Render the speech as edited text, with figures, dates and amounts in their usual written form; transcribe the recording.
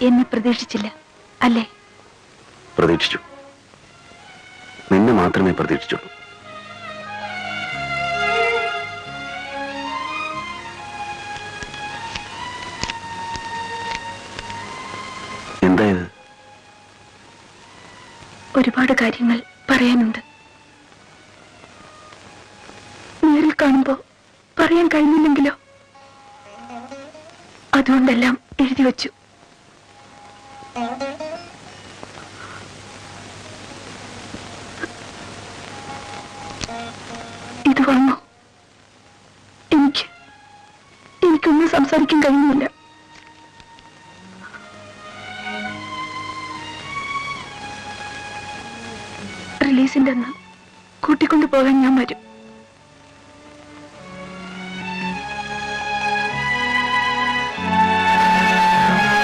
എന്നെ പ്രതീക്ഷിച്ചില്ല അല്ലേ? പ്രതീക്ഷിച്ചു. നിന്നെ മാത്രമേ പ്രതീക്ഷിച്ചുള്ളൂ. എന്തായത്? ഒരുപാട് കാര്യങ്ങൾ പറയാനുണ്ട്. നേരിൽ കാണുമ്പോ പറയാൻ കഴിഞ്ഞില്ലെങ്കിലോ? അതുകൊണ്ടെല്ലാം എഴുതി വച്ചു. ഇത് വന്നു. എനിക്കൊന്നും സംസാരിക്കാൻ കഴിയുന്നില്ല. റിലീസിന്റെ അന്ന് കൂട്ടിക്കൊണ്ടു പോകാൻ ഞാൻ വരും.